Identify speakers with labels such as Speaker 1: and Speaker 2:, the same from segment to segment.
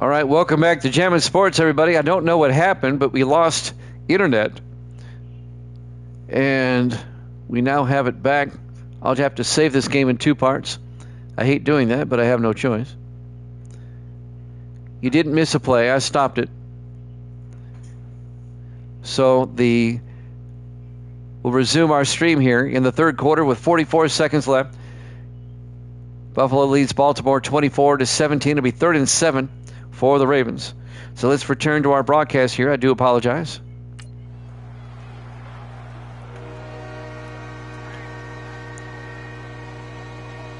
Speaker 1: All right, welcome back to Jammin' Sports, everybody. I don't know what happened, but we lost internet. And we now have it back. I'll have to save this game in 2 parts. I hate doing that, but I have no choice. You didn't miss a play. I stopped it. So we'll resume our stream here in the third quarter with 44 seconds left. Buffalo leads Baltimore 24-17. It'll be 3rd and 7 for the Ravens. So let's return to our broadcast here. I do apologize.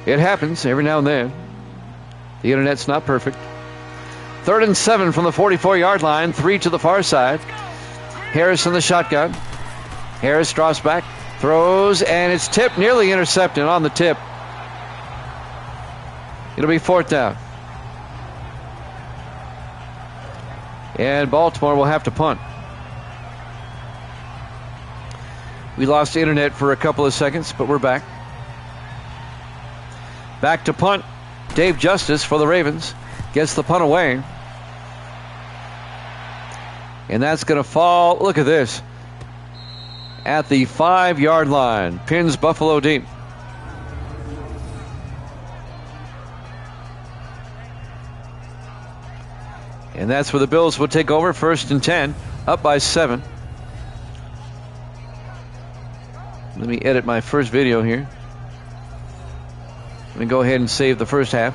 Speaker 1: It happens every now and then. The internet's not perfect. 3rd and 7 from the 44-yard line. 3 to the far side. Harris in the shotgun. Harris drops back, throws, and it's tipped, nearly intercepted on the tip. It'll be 4th down. And Baltimore will have to punt. We lost internet for a couple of seconds, but we're back. Back to punt. Dave Justice for the Ravens gets the punt away. And that's going to fall, look at this, at the 5-yard line. Pins Buffalo deep. And that's where the Bills will take over. 1st and 10, up by 7. Let me edit my first video here. Let me go ahead and save the first half.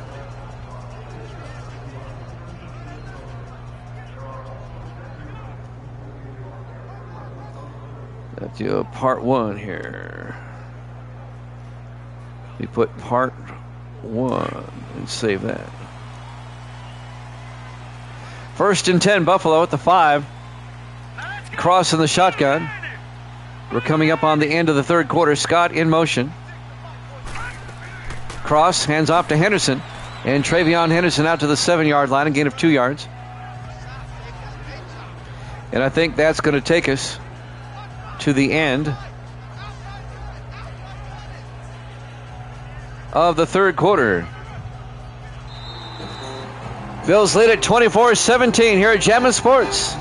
Speaker 1: Let's do part 1 here. We put part 1 and save that. 1st and 10, Buffalo at the 5. Cross in the shotgun. We're coming up on the end of the third quarter. Scott in motion. Cross, hands off to Henderson. And Travion Henderson out to the 7-yard line, a gain of 2 yards. And I think that's going to take us to the end of the third quarter. Bills lead at 24-17 here at Jammin' Sports.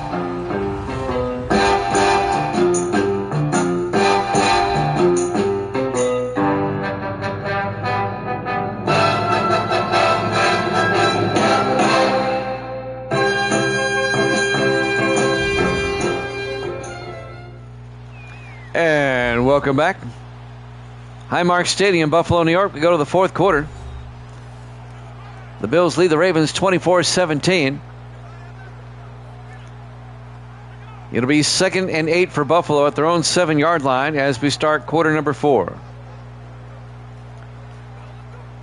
Speaker 1: And welcome back. Highmark Stadium, Buffalo, New York. We go to the 4th quarter. The Bills lead the Ravens 24-17. It'll be 2nd and 8 for Buffalo at their own 7-yard line as we start quarter number 4.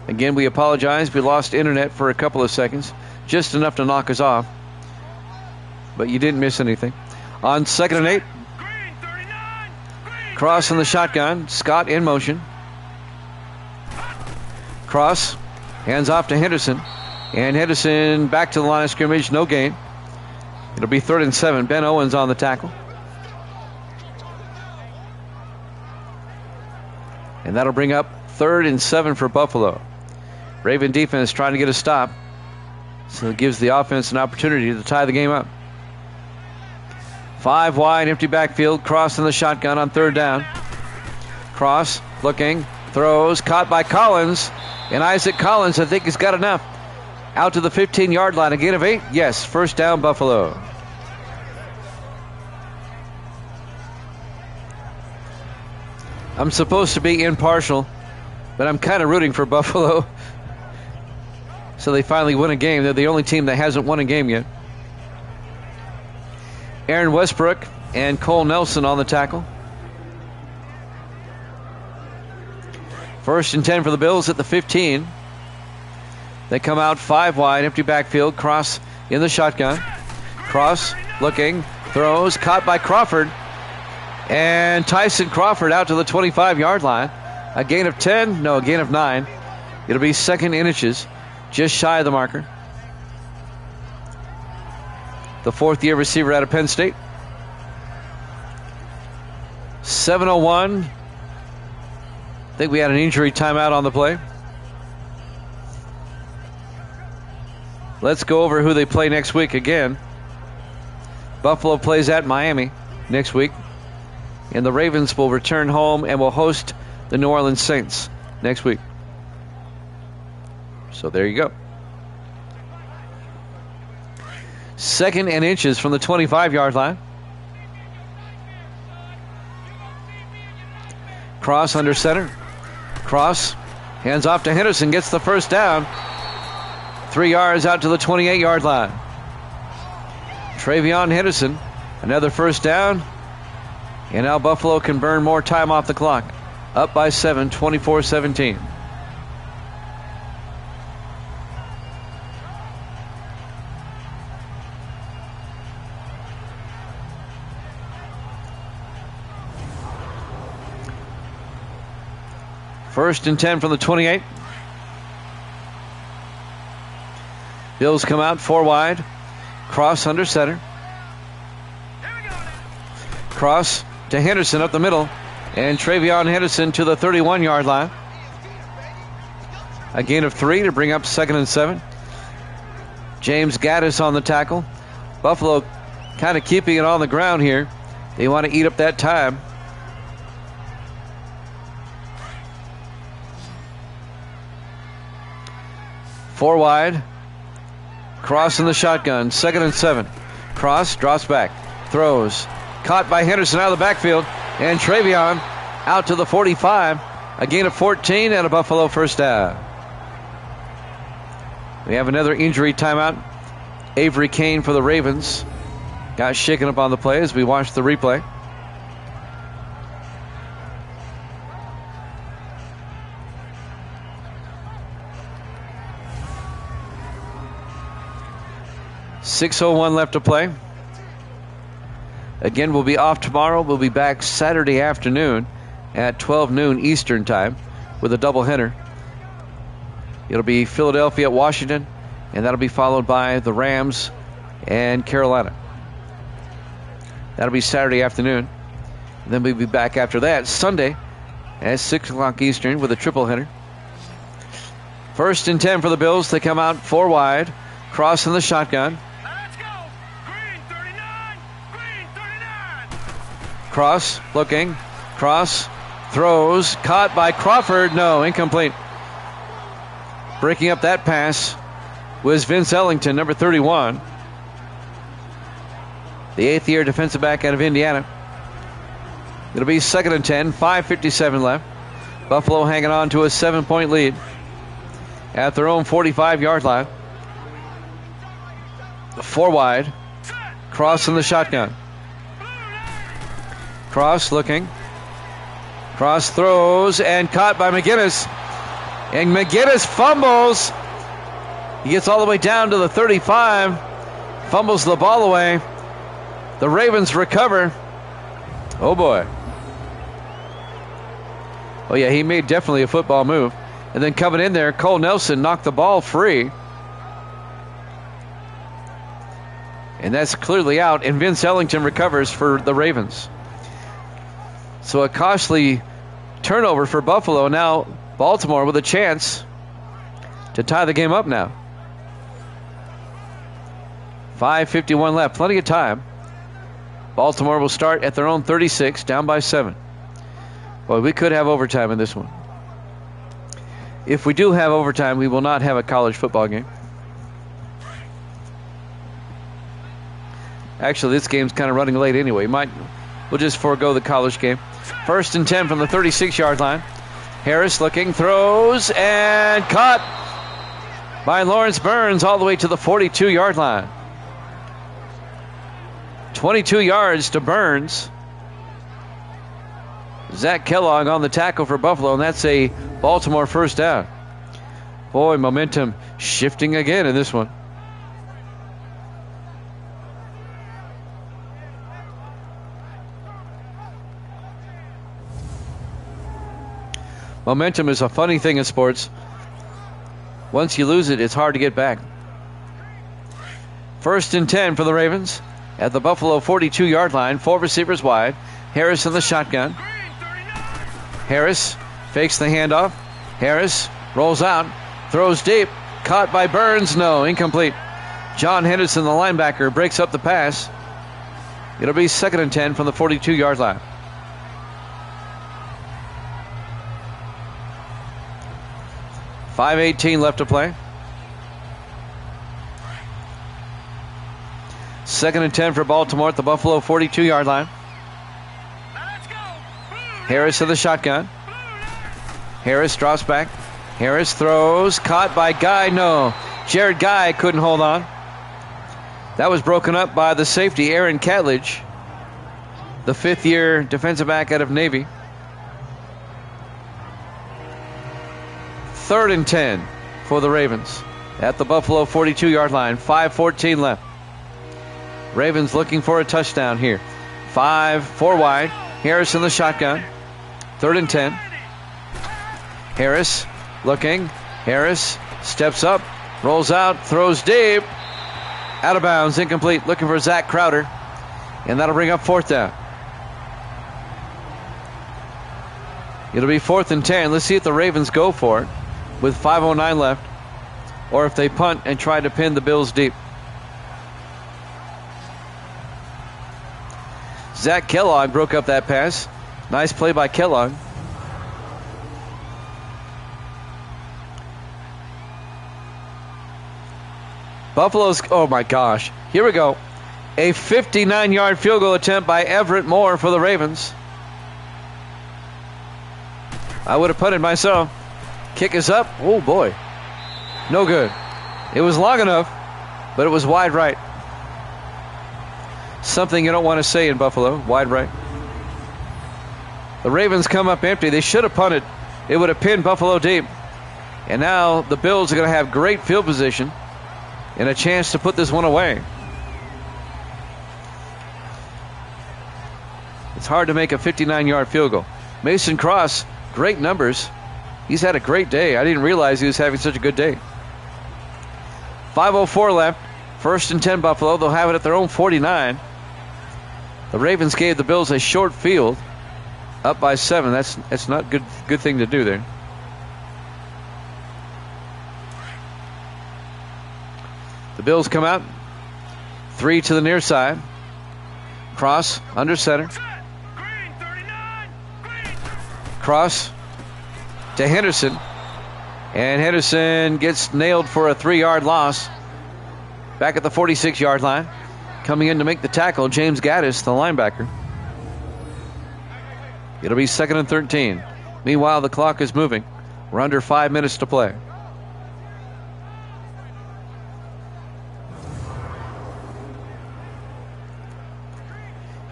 Speaker 1: Again, we apologize. We lost internet for a couple of seconds, just enough to knock us off. But you didn't miss anything. On 2nd and 8, Cross in the shotgun. Scott in motion. Cross, hands off to Henderson. And Henderson back to the line of scrimmage, no gain. It'll be 3rd and 7. Ben Owens on the tackle. And that'll bring up 3rd and 7 for Buffalo. Raven defense trying to get a stop. So it gives the offense an opportunity to tie the game up. 5 wide, empty backfield. Cross in the shotgun on 3rd down. Cross looking, throws, caught by Collins. And Isaac Collins, I think, has got enough. Out to the 15-yard line. A gain of 8? Yes, 1st down, Buffalo. I'm supposed to be impartial, but I'm kind of rooting for Buffalo. So they finally win a game. They're the only team that hasn't won a game yet. Aaron Westbrook and Cole Nelson on the tackle. 1st and 10 for the Bills at the 15. They come out 5 wide, empty backfield. Cross in the shotgun. Cross looking, throws, caught by Crawford. And Tyson Crawford out to the 25-yard line. A gain of 10? No, a gain of 9. It'll be 2nd and inches, just shy of the marker. The 4th-year receiver out of Penn State. 7:01. I think we had an injury timeout on the play. Let's go over who they play next week again. Buffalo plays at Miami next week. And the Ravens will return home and will host the New Orleans Saints next week. So there you go. 2nd and inches from the 25-yard line. Cross under center. Cross hands off to Henderson, gets the first down. 3 yards out to the 28-yard line. Travion Henderson, another first down. And now Buffalo can burn more time off the clock. Up by 7, 24-17. First and 10 from the 28. Bills come out 4 wide. Cross under center. Cross to Henderson up the middle. And Travion Henderson to the 31-yard line. A gain of 3 to bring up 2nd and 7. James Gaddis on the tackle. Buffalo kind of keeping it on the ground here. They want to eat up that time. Four wide. Cross in the shotgun. 2nd and 7. Cross drops back. Throws. Caught by Henderson out of the backfield. And Travion out to the 45. A gain of 14 and a Buffalo first down. We have another injury timeout. Avery Kane for the Ravens got shaken up on the play as we watch the replay. .6:01 left to play. Again, we'll be off tomorrow. We'll be back Saturday afternoon at 12 noon Eastern time with a doubleheader. It'll be Philadelphia at Washington, and that'll be followed by the Rams and Carolina. That'll be Saturday afternoon. And then we'll be back after that Sunday at 6 o'clock Eastern with a triple header. First and 10 for the Bills. They come out 4 wide. Cross in the shotgun. Cross looking. Cross throws. Caught by Crawford. No, incomplete. Breaking up that pass was Vince Ellington, number 31. The 8th-year defensive back out of Indiana. It'll be 2nd and 10. 5:57 left. Buffalo hanging on to a 7-point lead at their own 45-yard line. 4 wide. Cross in the shotgun. Cross looking. Cross throws and caught by McGinnis. And McGinnis fumbles. He gets all the way down to the 35. Fumbles the ball away. The Ravens recover. Oh boy. Oh yeah, he made definitely a football move. And then coming in there, Cole Nelson knocked the ball free. And that's clearly out. And Vince Ellington recovers for the Ravens. So a costly turnover for Buffalo. Now Baltimore with a chance to tie the game up now. 5:51 left. Plenty of time. Baltimore will start at their own 36, down by 7. Boy, we could have overtime in this one. If we do have overtime, we will not have a college football game. Actually, this game's kind of running late anyway. We'll just forego the college game. First and 10 from the 36-yard line. Harris looking, throws, and caught by Lawrence Burns all the way to the 42-yard line. 22 yards to Burns. Zach Kellogg on the tackle for Buffalo, and that's a Baltimore first down. Boy, momentum shifting again in this one. Momentum is a funny thing in sports. Once you lose it, it's hard to get back. First and 10 for the Ravens at the Buffalo 42-yard line. 4 receivers wide. Harris in the shotgun. Harris fakes the handoff. Harris rolls out, throws deep, caught by Burns. No, incomplete. John Henderson, the linebacker, breaks up the pass. It'll be 2nd and 10 from the 42-yard line. .5:18 left to play. 2nd and 10 for Baltimore at the Buffalo 42-yard line. Harris to the shotgun. Harris drops back. Harris throws. Caught by Guy. No. Jared Guy couldn't hold on. That was broken up by the safety, Aaron Catledge, the 5th-year defensive back out of Navy. 3rd and 10 for the Ravens at the Buffalo 42-yard line. 5:14 left. Ravens looking for a touchdown here. 4 wide. Harris in the shotgun. 3rd and 10. Harris looking. Harris steps up, rolls out, throws deep. Out of bounds, incomplete. Looking for Zach Crowder. And that'll bring up 4th down. It'll be 4th and 10. Let's see if the Ravens go for it with 5:09 left, or if they punt and try to pin the Bills deep. Zach Kellogg broke up that pass. Nice play by Kellogg. Buffalo's, oh my gosh, here we go. A 59-yard field goal attempt by Everett Moore for the Ravens. I would have punted myself. Kick is up. Oh boy. No good. It was long enough, but it was wide right. Something you don't want to say in Buffalo. Wide right. The Ravens come up empty. They should have punted. It would have pinned Buffalo deep. And now the Bills are going to have great field position and a chance to put this one away. It's hard to make a 59-yard field goal. Mason Cross, great numbers. He's had a great day. I didn't realize he was having such a good day. 5:04 left. 1st and 10 Buffalo. They'll have it at their own 49. The Ravens gave the Bills a short field, up by 7. That's not good thing to do there. The Bills come out. 3 to the near side. Cross under center. Cross to Henderson. And Henderson gets nailed for a 3-yard loss. Back at the 46-yard line. Coming in to make the tackle, James Gaddis, the linebacker. It'll be 2nd and 13. Meanwhile, the clock is moving. We're under 5 minutes to play.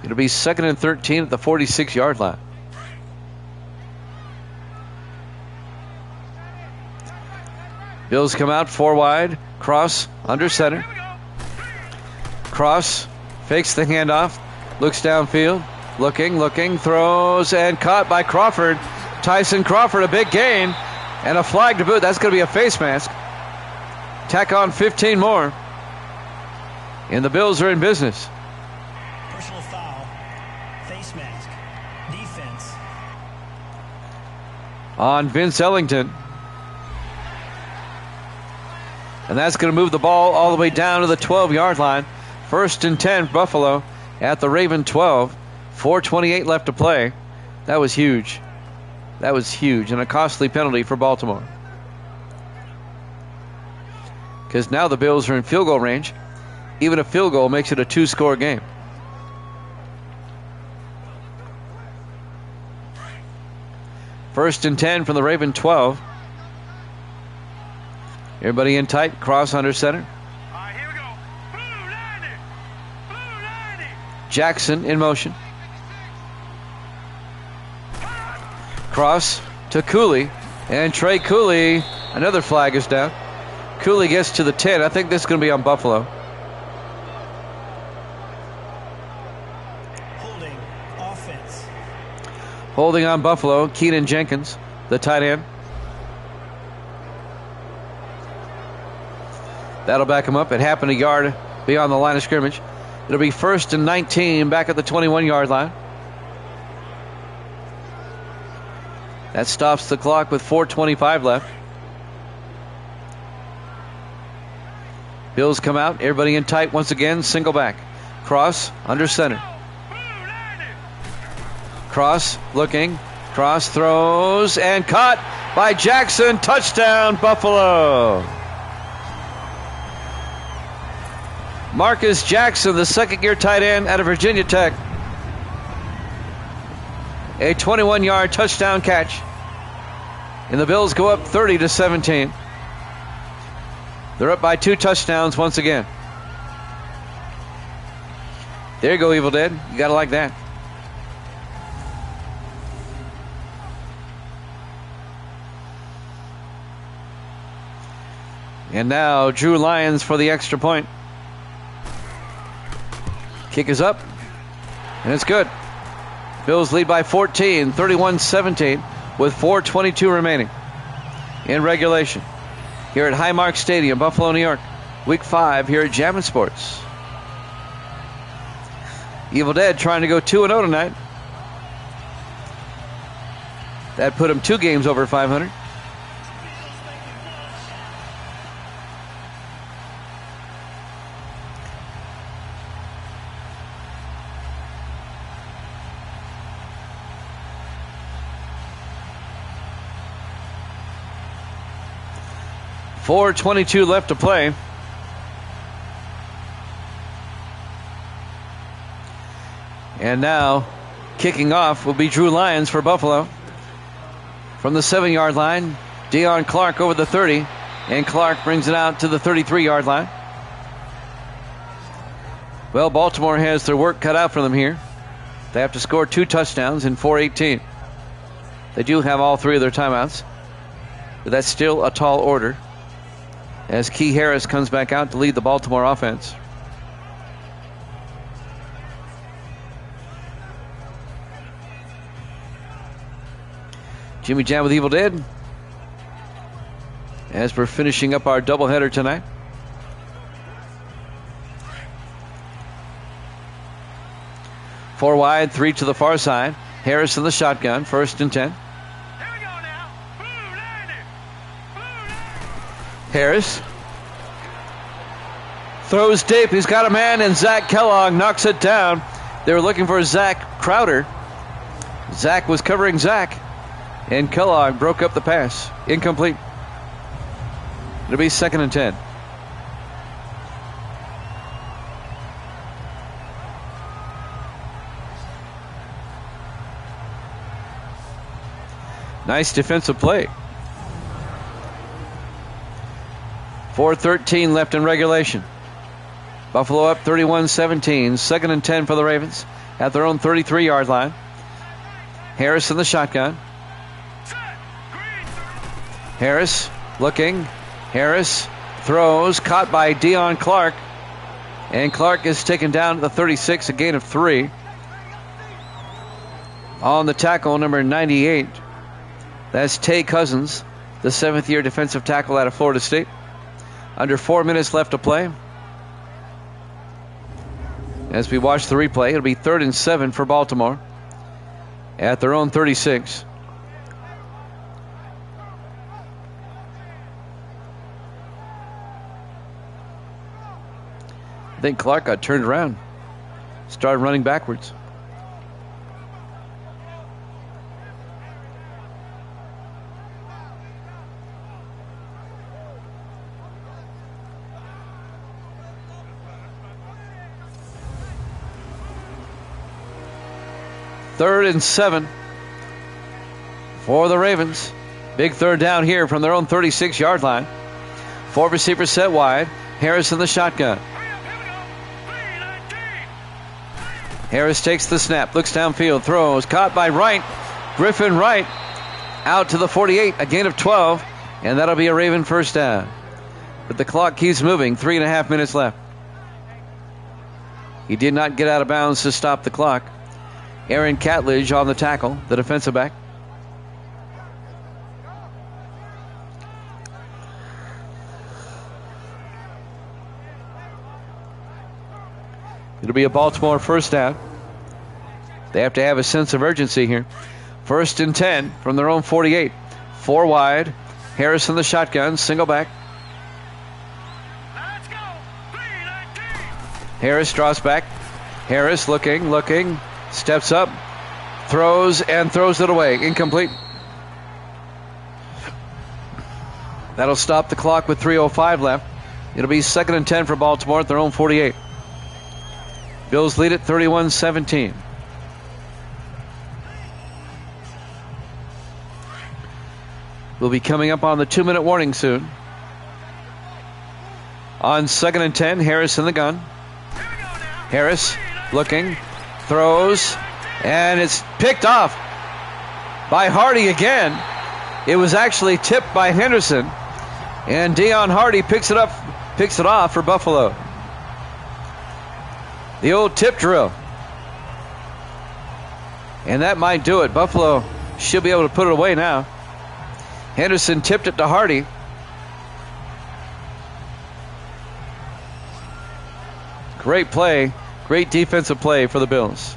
Speaker 1: It'll be 2nd and 13 at the 46-yard line. Bills come out 4 wide. Cross under center. Cross fakes the handoff. Looks downfield. Looking, throws, and caught by Crawford. Tyson Crawford, a big gain. And a flag to boot. That's going to be a face mask. Tack on 15 more. And the Bills are in business.
Speaker 2: Personal foul. Face mask. Defense.
Speaker 1: On Vince Ellington. And that's going to move the ball all the way down to the 12-yard line. 1st and 10, Buffalo at the Raven 12. 4:28 left to play. That was huge. That was huge, and a costly penalty for Baltimore. Because now the Bills are in field goal range. Even a field goal makes it a 2-score game. First and 10 from the Raven 12. Everybody in tight. Cross under center.
Speaker 3: All right, here we go. Blue 90. Blue 90.
Speaker 1: Jackson in motion. Cross to Cooley. And Trey Cooley. Another flag is down. Cooley gets to the 10. I think this is going to be on Buffalo.
Speaker 2: Holding. Offense.
Speaker 1: Holding on Buffalo. Keenan Jenkins, the tight end. That'll back him up. It happened a yard beyond the line of scrimmage. It'll be 1st and 19 back at the 21-yard line. That stops the clock with 4:25 left. Bills come out. Everybody in tight once again. Single back. Cross under center. Cross looking. Cross throws and caught by Jackson. Touchdown, Buffalo. Marcus Jackson, the second-year tight end out of Virginia Tech. A 21-yard touchdown catch. And the Bills go up 30-17. They're up by 2 touchdowns once again. There you go, Evil Dead. You got to like that. And now Drew Lyons for the extra point. Kick is up, and it's good. Bills lead by 14, 31-17, with 4:22 remaining in regulation. Here at Highmark Stadium, Buffalo, New York. Week 5 here at Jammin' Sports. Evil Dead trying to go 2-0 tonight. That put him 2 games over 500. .422 left to play. And now kicking off will be Drew Lyons for Buffalo. From the 7-yard line, Deion Clark over the 30, and Clark brings it out to the 33-yard line. Well, Baltimore has their work cut out for them here. They have to score 2 touchdowns in 4:18. They do have all 3 of their timeouts, but that's still a tall order as Key Harris comes back out to lead the Baltimore offense. Jimmy Jam with Evil Dead as we're finishing up our doubleheader tonight. Four wide, 3 to the far side. Harris in the shotgun, 1st and 10. Harris throws deep. He's got a man, and Zach Kellogg knocks it down. They were looking for Zach Crowder. Zach was covering Zach, and Kellogg broke up the pass. Incomplete. It'll be 2nd and 10. Nice defensive play. 4:13 left in regulation. Buffalo up 31-17. 2nd and 10 for the Ravens at their own 33-yard line. Harris in the shotgun. Harris looking. Harris throws. Caught by Deion Clark. And Clark is taken down to the 36, a gain of 3. On the tackle, number 98. That's Tay Cousins, the 7th-year defensive tackle out of Florida State. Under 4 minutes left to play. As we watch the replay, it'll be 3rd and 7 for Baltimore at their own 36. I think Clark got turned around, started running backwards. Third and 7 for the Ravens. Big third down here from their own 36-yard line. 4 receivers set wide. Harris in the shotgun. Harris takes the snap, looks downfield, throws, caught by Wright. Griffin Wright out to the 48, a gain of 12, and that'll be a Raven first down. But the clock keeps moving, 3.5 minutes left. He did not get out of bounds to stop the clock. Aaron Catledge on the tackle, the defensive back. It'll be a Baltimore first down. They have to have a sense of urgency here. 1st and 10 from their own 48. 4 wide. Harris in the shotgun, single back. Harris draws back. Harris looking, steps up, throws it away. Incomplete. That'll stop the clock with 3:05 left. It'll be 2nd and 10 for Baltimore at their own 48. Bills lead it 31-17. We'll be coming up on the 2-minute warning soon. On 2nd and 10, Harris in the gun. Harris looking, throws, and it's picked off by Hardy again. It was actually tipped by Henderson, and Deion Hardy picks it off for Buffalo. The old tip drill. And that might do it. Buffalo should be able to put it away now. Henderson tipped it to Hardy. Great play. Great defensive play for the Bills.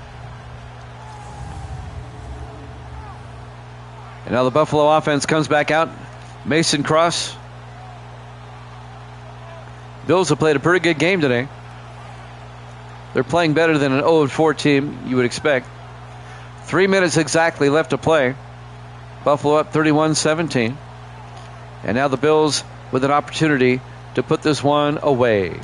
Speaker 1: And now the Buffalo offense comes back out. Mason Cross. Bills have played a pretty good game today. They're playing better than an 0-4 team you would expect. 3 minutes exactly left to play. Buffalo up 31-17. And now the Bills with an opportunity to put this one away.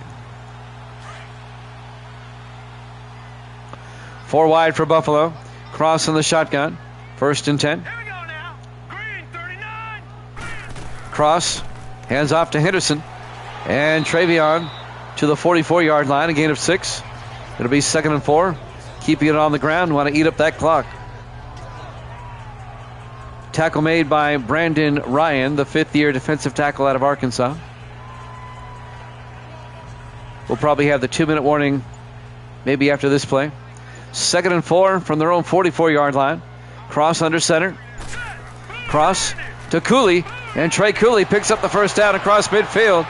Speaker 1: 4 wide for Buffalo. Cross in the shotgun. 1st and 10.
Speaker 3: Here we go now. Green 39.
Speaker 1: Cross. Hands off to Henderson. And Travion to the 44-yard line. A gain of 6. It'll be 2nd and 4. Keeping it on the ground. Want to eat up that clock. Tackle made by Brandon Ryan, the 5th-year defensive tackle out of Arkansas. We'll probably have the 2-minute warning maybe after this play. 2nd and 4 from their own 44-yard line. Cross under center. Cross to Cooley. And Trey Cooley picks up the first down across midfield.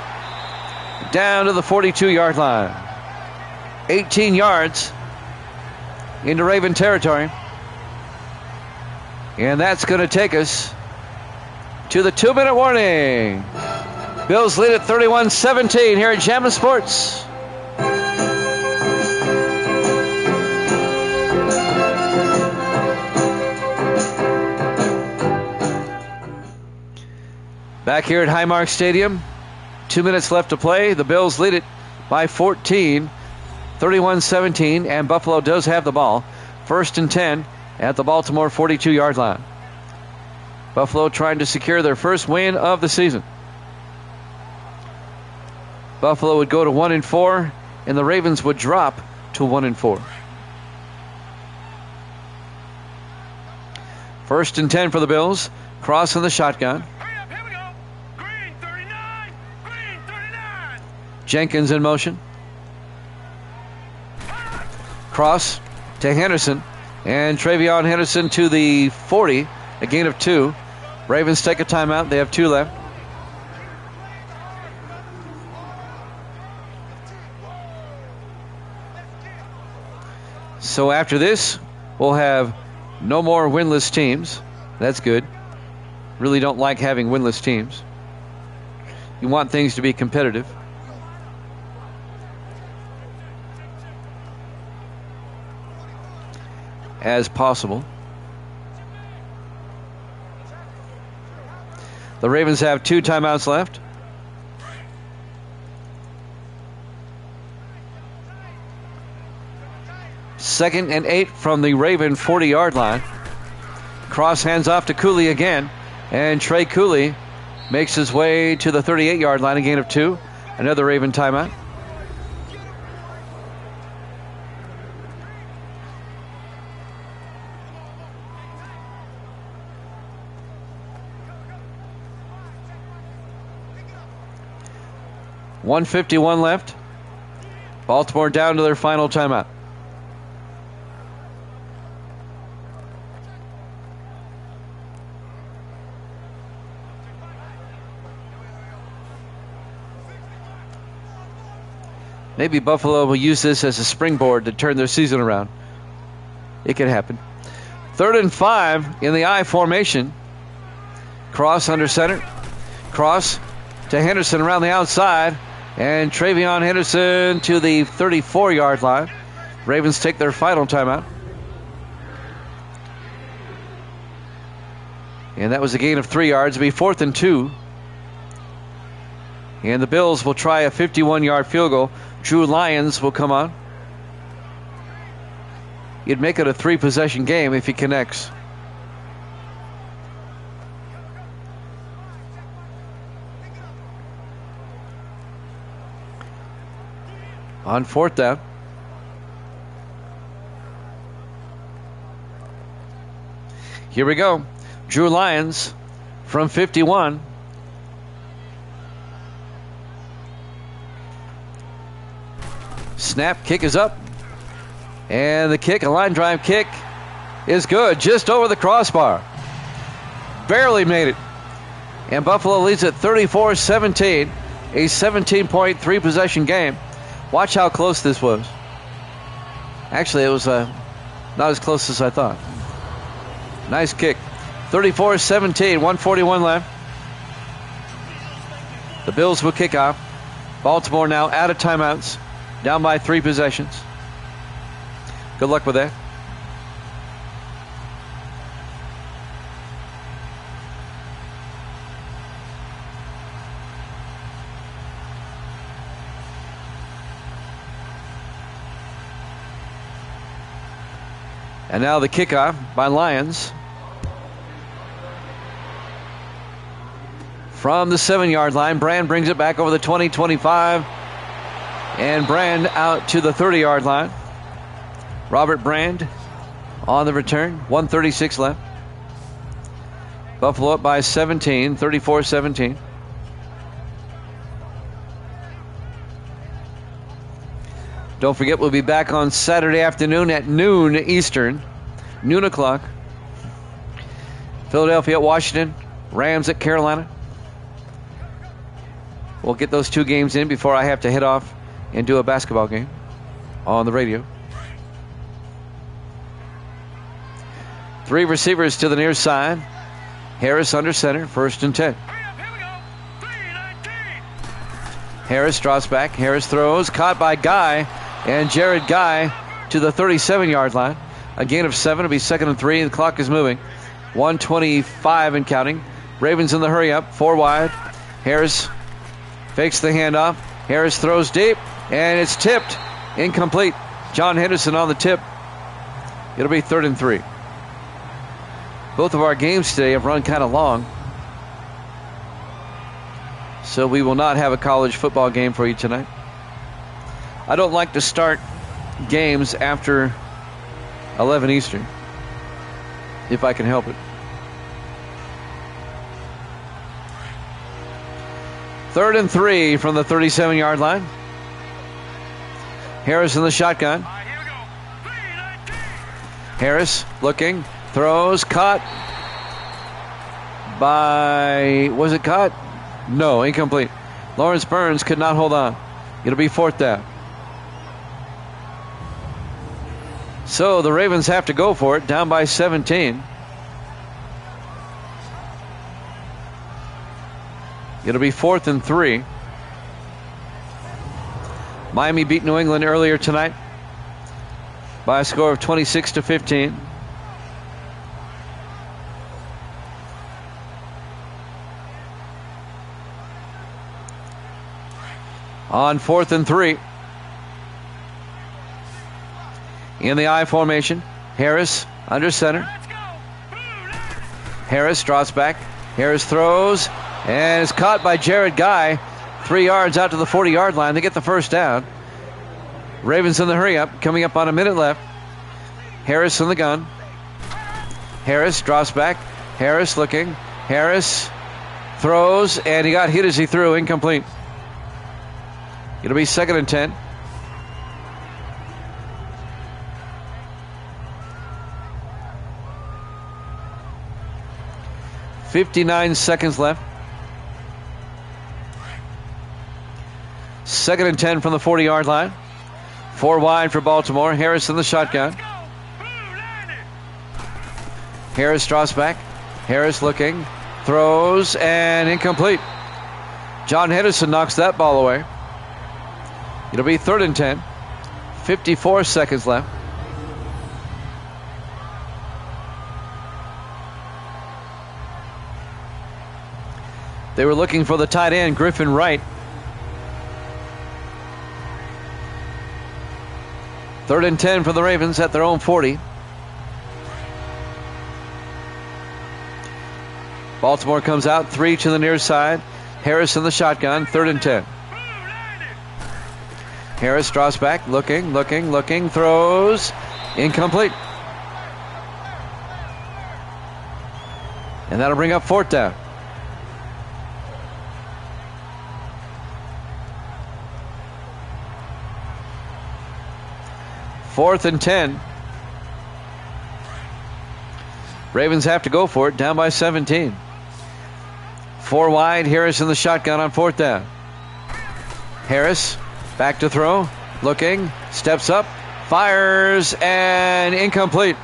Speaker 1: Down to the 42-yard line. 18 yards into Raven territory. And that's going to take us to the 2-minute warning. Bills lead at 31-17 here at Jammin' Sports. Back here at Highmark Stadium, 2 minutes left to play. The Bills lead it by 14, 31-17, and Buffalo does have the ball. 1st and 10 at the Baltimore 42-yard line. Buffalo trying to secure their first win of the season. Buffalo would go to 1-4, and the Ravens would drop to 1-4. 1st and 10 for the Bills. Cross in the shotgun.
Speaker 3: Here we go. Green 39. Green 39.
Speaker 1: Jenkins in motion. Cross to Henderson. And Travion Henderson to the 40. A gain of 2. Ravens take a timeout. They have 2 left. So after this, we'll have no more winless teams. That's good. Really don't like having winless teams. You want things to be competitive. As possible. The Ravens have 2 timeouts left. Second and 8 from the Raven 40-yard line. Cross hands off to Cooley again. And Trey Cooley makes his way to the 38-yard line, a gain of 2. Another Raven timeout. .151 left. Baltimore down to their final timeout. Maybe Buffalo will use this as a springboard to turn their season around. It could happen. 3rd and 5 in the I formation. Cross under center. Cross to Henderson around the outside. And Travion Henderson to the 34-yard line. Ravens take their final timeout. And that was a gain of 3 yards. It'll be 4th and 2. And the Bills will try a 51-yard field goal. Drew Lyons will come on. You'd make it a 3-possession game if he connects. On 4th down. Here we go. Drew Lyons from 51. Snap, kick is up. And the kick, a line drive kick, is good. Just over the crossbar. Barely made it. And Buffalo leads at 34-17. A 17-point 3-possession game. Watch how close this was. Actually, it was not as close as I thought. Nice kick. 34-17, 1:41 left. The Bills will kick off. Baltimore now out of timeouts, down by 3 possessions. Good luck with that. And now the kickoff by Lions. From the 7-yard line, Brand brings it back over the 20-25. And Brand out to the 30-yard line. Robert Brand on the return. 1:36 left. Buffalo up by 17, 34-17. Don't forget, we'll be back on Saturday afternoon at noon Eastern. Noon o'clock. Philadelphia at Washington. Rams at Carolina. We'll get those 2 games in before I have to head off and do a basketball game on the radio. 3 receivers to the near side. Harris under center, 1st and 10. Harris draws back. Harris throws. Caught by Guy. And Jared Guy to the 37-yard line. A gain of 7. It'll be 2nd and 3. The clock is moving. 1:25 and counting. Ravens in the hurry up. 4 wide. Harris fakes the handoff. Harris throws deep. And it's tipped. Incomplete. John Henderson on the tip. It'll be 3rd and 3. Both of our games today have run kind of long. So we will not have a college football game for you tonight. I don't like to start games after 11 Eastern, if I can help it. 3rd and 3 from the 37-yard line. Harris in the shotgun. Harris looking, throws, caught by, was it caught? No, incomplete. Lawrence Burns could not hold on. It'll be 4th down. So the Ravens have to go for it, down by 17. It'll be 4th and 3. Miami beat New England earlier tonight by a score of 26-15. On 4th and 3. In the I formation, Harris under center. Harris draws back. Harris throws and is caught by Jared Guy. 3 yards out to the 40-yard line. They get the 1st down. Ravens in the hurry up, coming up on a minute left. Harris in the gun. Harris draws back. Harris looking. Harris throws and he got hit as he threw. Incomplete. It'll be 2nd and 10. .59 seconds left. 2nd and 10 from the 40-yard line. 4 wide for Baltimore. Harris in the shotgun. Harris draws back. Harris looking. Throws and incomplete. John Henderson knocks that ball away. It'll be 3rd and 10. 54 seconds left. They were looking for the tight end, Griffin Wright. 3rd and 10 for the Ravens at their own 40. Baltimore comes out, 3 to the near side. Harris in the shotgun, 3rd and 10. Harris draws back, looking, throws, incomplete. And that'll bring up 4th down. Fourth and 10. Ravens have to go for it, down by 17. 4 wide, Harris in the shotgun on 4th down. Harris back to throw, looking, steps up, fires, and incomplete.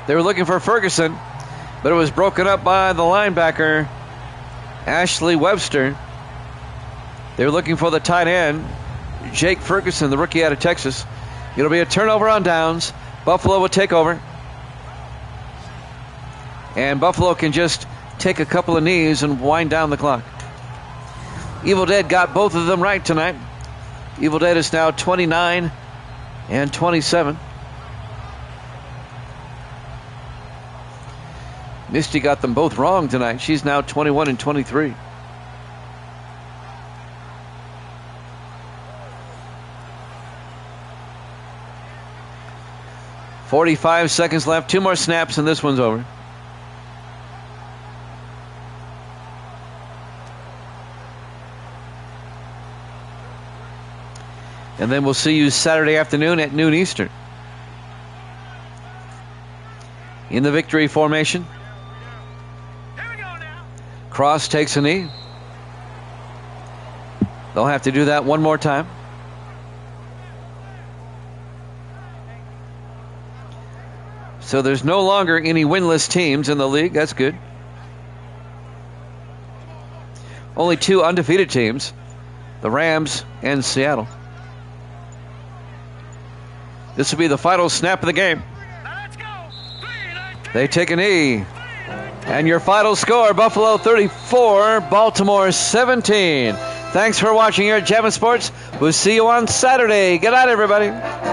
Speaker 1: They were looking for Ferguson, but it was broken up by the linebacker, Ashley Webster. They were looking for the tight end, Jake Ferguson, the rookie out of Texas. It'll be a turnover on downs. Buffalo will take over. And Buffalo can just take a couple of knees and wind down the clock. Evil Dead got both of them right tonight. Evil Dead is now 29 and 27. Misty got them both wrong tonight. She's now 21 and 23. .45 seconds left. 2 more snaps and this one's over. And then we'll see you Saturday afternoon at noon Eastern. In the victory formation. Cross takes a knee. They'll have to do that one more time. So there's no longer any winless teams in the league. That's good. Only 2 undefeated teams, the Rams and Seattle. This will be the final snap of the game. They take a knee. And your final score, Buffalo 34, Baltimore 17. Thanks for watching here at Javin Sports. We'll see you on Saturday. Good night, everybody.